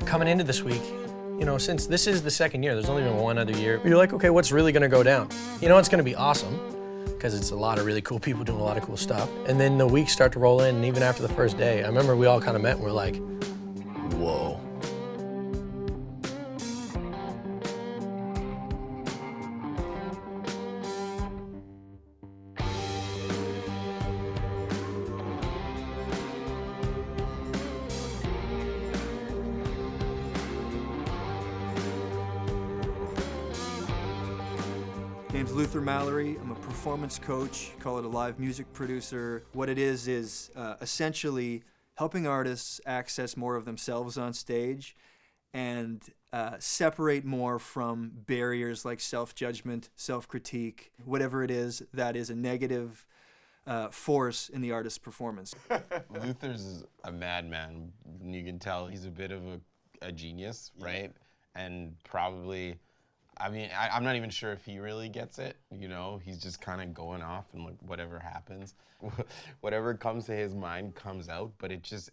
Coming into this week, you know, since this is the second year, there's only been one other year, you're like, okay, what's really gonna go down? You know, it's gonna be awesome, because it's a lot of really cool people doing a lot of cool stuff. And then the weeks start to roll in, and even after the first day, I remember we all kind of met and we're like, whoa. My name's Luther Mallory. I'm a performance coach, call it a live music producer. What it is essentially helping artists access more of themselves on stage and separate more from barriers like self-judgment, self-critique, whatever it is that is a negative force in the artist's performance. Luther's a madman. You can tell he's a bit of a genius, right? And probably, I mean, I'm not even sure if he really gets it, you know? He's just kind of going off and like whatever happens. Whatever comes to his mind comes out, but it just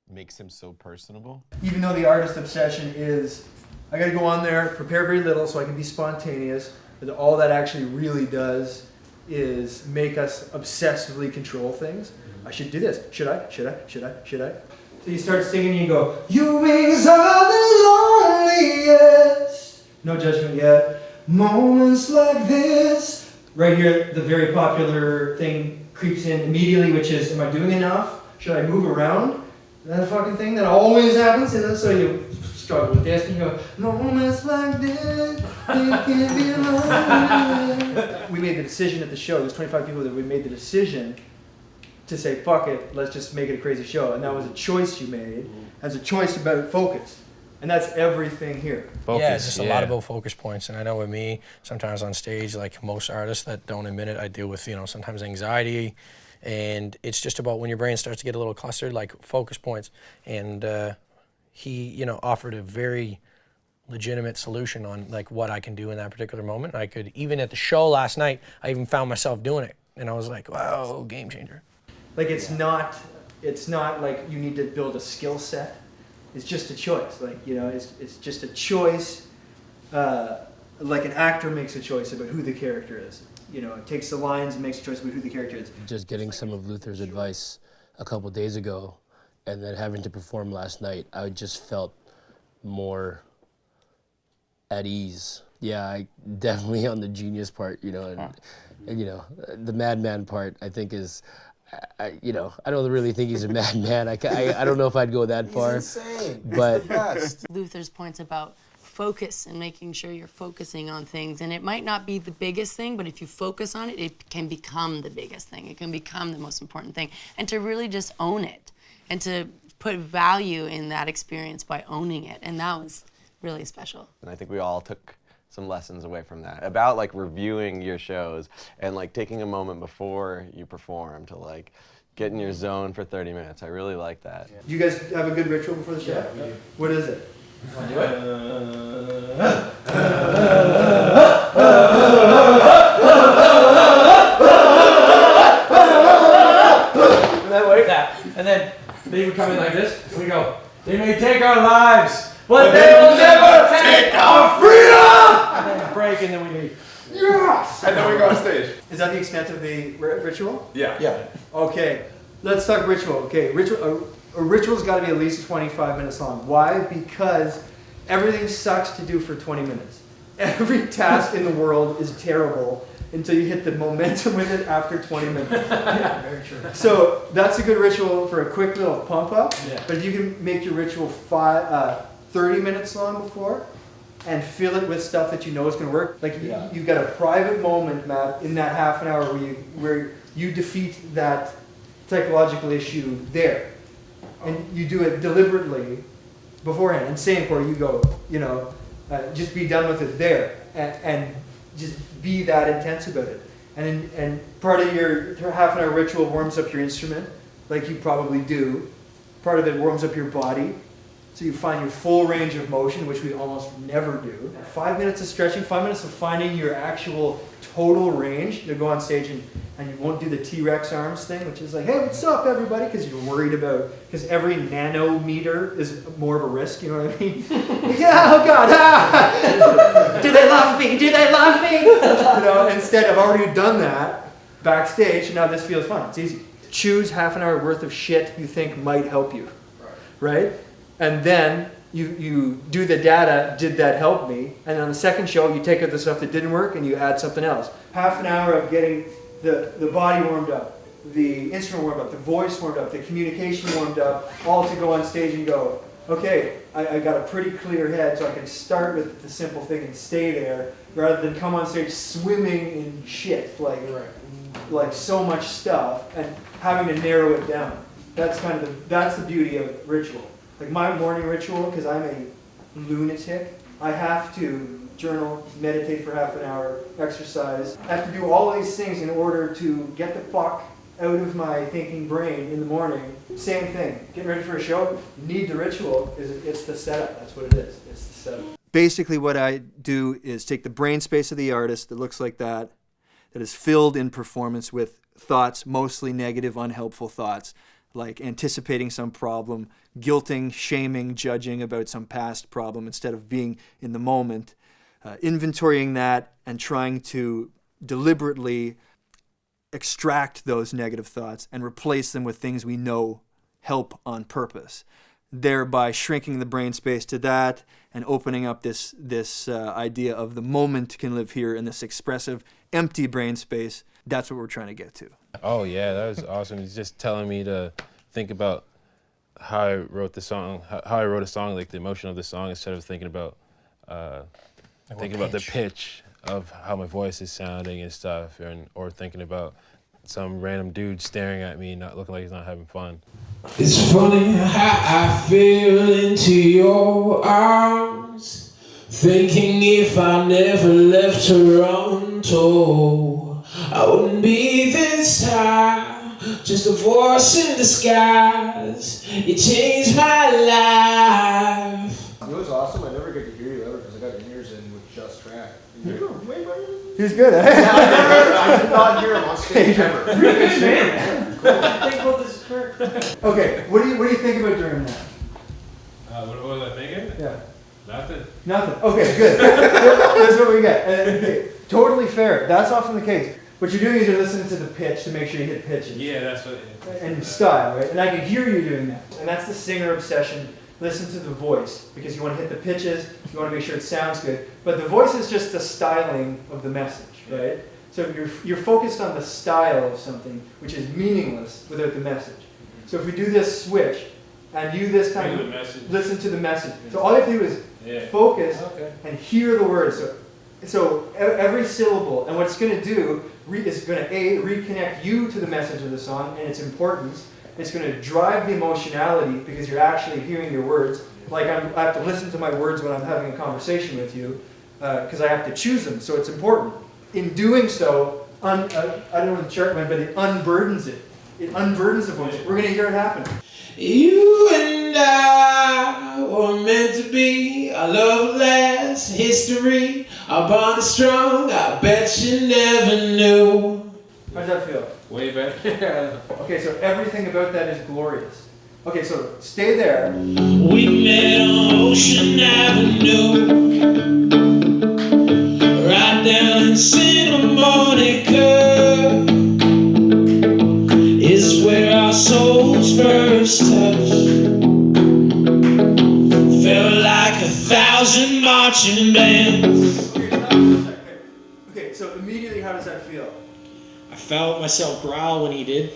makes him so personable. Even though the artist obsession is, I gotta go on there, prepare very little so I can be spontaneous, but all that actually really does is make us obsessively control things. I should do this. Should I? So you start singing and you go, "Your wings are the loneliest." No judgment yet. Moments like this. Right here, the very popular thing creeps in immediately, which is, am I doing enough? Should I move around? That fucking thing that always happens. And then so you struggle with this and you go, moments like this, they can be lonely. We made the decision at the show, there's 25 people that we made the decision to say, fuck it, let's just make it a crazy show. And that was a choice you made as a choice about focus. And that's everything here. Focus, yeah, it's just a lot about focus points. And I know with me, sometimes on stage, like most artists that don't admit it, I deal with, you know, sometimes anxiety. And it's just about when your brain starts to get a little clustered, like focus points. And he, you know, offered a very legitimate solution on like what I can do in that particular moment. I could, even at the show last night, I even found myself doing it. And I was like, wow, game changer. Like it's not like you need to build a skill set. It's just a choice, like, you know, it's just a choice, like an actor makes a choice about who the character is. You know, it takes the lines and makes a choice about who the character is. Just getting some of Luther's advice a couple of days ago and then having to perform last night, I just felt more at ease. Yeah, I definitely on the genius part, you know, and you know, the madman part I think is, you know, I don't really think he's a madman. I don't know if I'd go that far. He's insane. But he's the best. Luther's points about focus and making sure you're focusing on things. And it might not be the biggest thing, but if you focus on it, it can become the biggest thing. It can become the most important thing. And to really just own it and to put value in that experience by owning it. And that was really special. And I think we all took some lessons away from that about like reviewing your shows and like taking a moment before you perform to like get in your zone for 30 minutes. I really like that. Do you guys have a good ritual before the show? Yeah, we do. What is it? Want to do it? And then they would come in like this. And we go, they may take our lives, but they will never take our freedom! And then break, and then we leave. Yes! And then we go on stage. Is that the extent of the ritual? Yeah. Yeah. Okay, let's talk ritual. Okay, a ritual's got to be at least 25 minutes long. Why? Because everything sucks to do for 20 minutes. Every task in the world is terrible until you hit the momentum with it after 20 minutes. Yeah, very true. So that's a good ritual for a quick little pump up. Yeah. But if you can make your ritual 30 minutes long before and fill it with stuff that you know is going to work. Like you've got a private moment, Matt, in that half an hour where you defeat that psychological issue there. And you do it deliberately beforehand. And same for you go, you know, just be done with it there and just be that intense about it. And part of your half an hour ritual warms up your instrument, like you probably do. Part of it warms up your body. so you find your full range of motion, which we almost never do. 5 minutes of stretching, 5 minutes of finding your actual total range. You'll go on stage and you won't do the T-Rex arms thing, which is like, hey, what's up, everybody? Because you're worried about, because every nanometer is more of a risk, you know what I mean? Yeah, oh God, ah! Do they love me? Do they love me? You know, instead, I've already done that backstage, now this feels fun. It's easy. Choose half an hour worth of shit you think might help you, right? And then you do the data, did that help me? And on the second show, you take out the stuff that didn't work and you add something else. Half an hour of getting the body warmed up, the instrument warmed up, the voice warmed up, the communication warmed up, all to go on stage and go, okay, I got a pretty clear head, so I can start with the simple thing and stay there, rather than come on stage swimming in shit, like so much stuff, and having to narrow it down. That's kind of that's the beauty of ritual. Like my morning ritual, because I'm a lunatic, I have to journal, meditate for half an hour, exercise. I have to do all these things in order to get the fuck out of my thinking brain in the morning. Same thing. Getting ready for a show, need the ritual, it's the setup. That's what it is. It's the setup. Basically what I do is take the brain space of the artist that looks like that is filled in performance with thoughts, mostly negative, unhelpful thoughts, like anticipating some problem, guilting, shaming, judging about some past problem instead of being in the moment, inventorying that and trying to deliberately extract those negative thoughts and replace them with things we know help on purpose, thereby shrinking the brain space to that and opening up this idea of the moment can live here in this expressive, empty brain space. That's what we're trying to get to. Oh yeah, that was awesome. He's just telling me to think about how I wrote the song, how I wrote a song, like the emotion of the song, instead of thinking about the pitch of how my voice is sounding and stuff, or thinking about some random dude staring at me, not looking like he's not having fun. It's funny how I fell into your arms, thinking if I never left Toronto, I wouldn't be this high. Just a voice in disguise. You changed my life. It was awesome. I never get to hear you ever because I got your ears in with just track. You were way better than me. He's good, eh? I did not hear him on stage ever. You're a good man. Okay, what do you think about doing that? What was I thinking? Yeah. Nothing. Okay, good. That's what we get. Okay, totally fair. That's often the case. What you're doing is you're listening to the pitch to make sure you hit pitches. Yeah, that's what. And style, right? And I can hear you doing that. And that's the singer obsession. Listen to the voice, because you want to hit the pitches, you want to make sure it sounds good. But the voice is just the styling of the message, right? So you're focused on the style of something, which is meaningless without the message. So if we do this switch, and you this time listen to the message. So all you have to do is focus and hear the words. So every syllable, and what it's going to do is going to reconnect you to the message of the song and its importance. It's going to drive the emotionality because you're actually hearing your words. Like I have to listen to my words when I'm having a conversation with you because I have to choose them, so it's important. In doing so, I don't know what the chart meant, but it unburdens it. It unburdens the voice. We're going to hear it happen. You and I were meant to be. Our love lasts history. Our bond is strong. I bet you never knew. How does that feel? Way better. Okay, so everything about that is glorious. Okay, so stay there. We met on Ocean Avenue, right down in Santa Monica. It's where our souls first touched. Felt like 1,000 marching bands. Okay, so immediately, how does that feel? I felt myself growl when he did,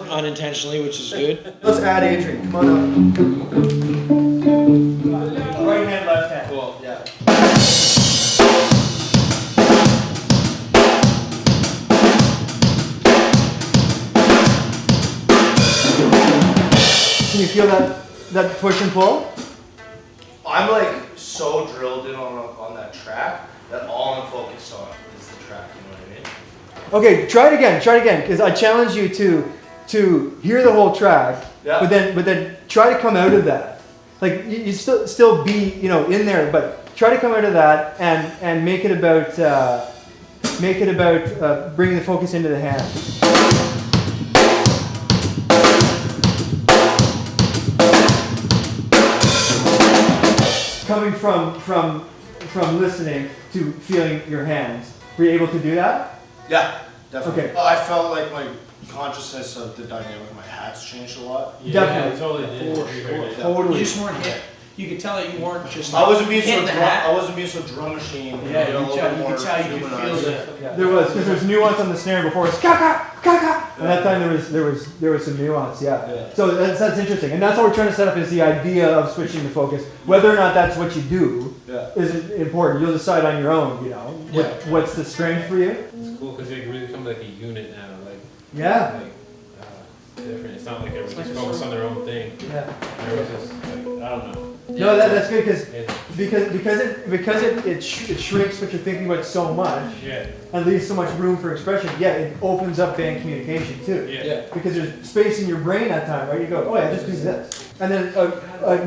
unintentionally, which is good. Let's add Adrian. Come on up. Right hand, left hand. Cool. Yeah. Can you feel that push and pull? I'm like so drilled in on that track that all I'm focused on is the track. You know what I mean? Okay, try it again, because I challenge you to hear the whole track, but then try to come out of that. like you still be, you know, in there, but try to come out of that and make it about bringing the focus into the hand. Coming from listening to feeling your hands. Were you able to do that? Yeah, definitely. Okay. I felt like my consciousness of the dynamic of my hats changed a lot. Definitely. Totally did. Totally. You just weren't hit. You could tell that you weren't just. I wasn't being so hitting the drum. hat. I wasn't being so drum machine. Yeah, a you little could bit more tell. You could feel humanized. the. There was, because there's nuance on the snare before it's ka-ka, ka-ka. And that time there was some nuance, yeah. So that's interesting. And that's what we're trying to set up is the idea of switching the focus. Whether or not that's what you do is important. You'll decide on your own, you know. What's the strength for you? It's cool because they really become like a unit now. Like, Yeah. different. It's not like everyone's just focused on their own thing. Yeah. Everyone's just like, I don't know. No, that's good because it shrinks what you're thinking about so much. Yeah. And leaves so much room for expression. Yeah, it opens up band communication too. Yeah. Because there's space in your brain that time, right? You go, oh yeah, just do this. And then a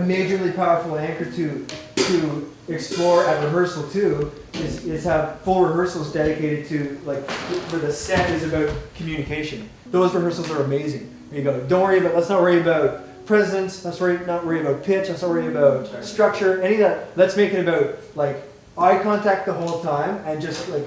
majorly powerful anchor to explore at rehearsal too is have full rehearsals dedicated to, like, where the set is about communication. Those rehearsals are amazing. There you go. Let's not worry about presence, not worry about pitch, let's not worry about structure, any of that. Let's make it about, like, eye contact the whole time and just, like,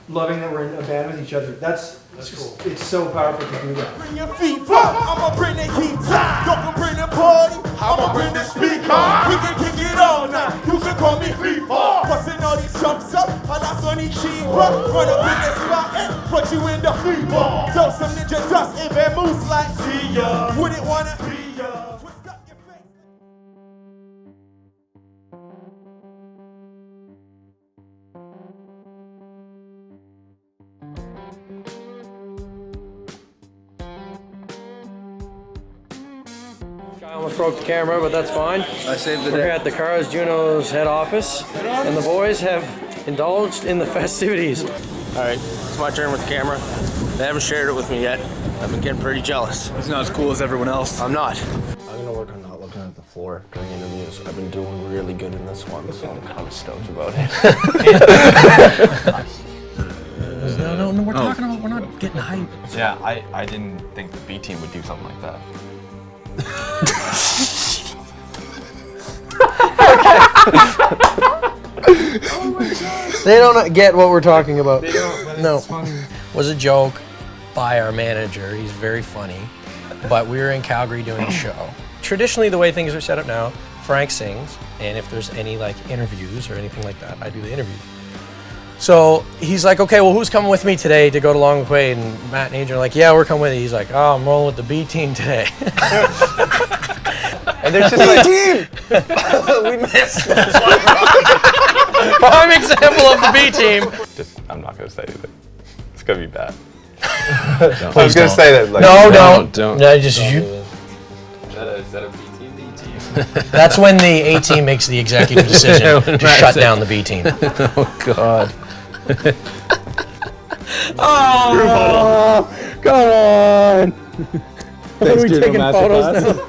loving that we're in a band with each other. That's cool. It's so powerful to do that. Bring your feet up, I'ma bring the heat. You can bring the party, I'ma bring the speaker. We can kick it all now, you can call me FIFA. Busting all these jumps up, I lost on each cheaper. Run up in this spot and put you in the fever. Throw some ninja dust in that moose like see ya. Wouldn't wanna be ya. Twist up your face. I almost broke the camera, but that's fine. I saved the We're day. here at the Cars Juno's head office, and the boys have indulged in the festivities. All right, it's my turn with the camera. They haven't shared it with me yet. I've been getting pretty jealous. He's not as cool as everyone else. I'm not. I'm gonna work on not looking at the floor during interviews. I've been doing really good in this one, so I'm kind of stoked about it. No, we're talking about, we're not getting hype. Yeah, I didn't think the B team would do something like that. They don't get what we're talking about. They don't, no, was a joke by our manager. He's very funny, but we were in Calgary doing a show. Traditionally, the way things are set up now, Frank sings, and if there's any, like, interviews or anything like that, I do the interview. So he's like, okay, well, who's coming with me today to go to Long Quaid? And Matt and Adrian are like, yeah, we're coming with you. He's like, oh, I'm rolling with the B team today. And there's just like, team! We missed this one. Prime example of the B team. Just, I'm not gonna say anything. It's gonna be bad. Please I was gonna don't. say that. Like, No, don't. No, just you. Is that a B team? B team. That's when the A team makes the executive decision to shut down the B team. Oh God. Oh, come on. Are we taking photos now?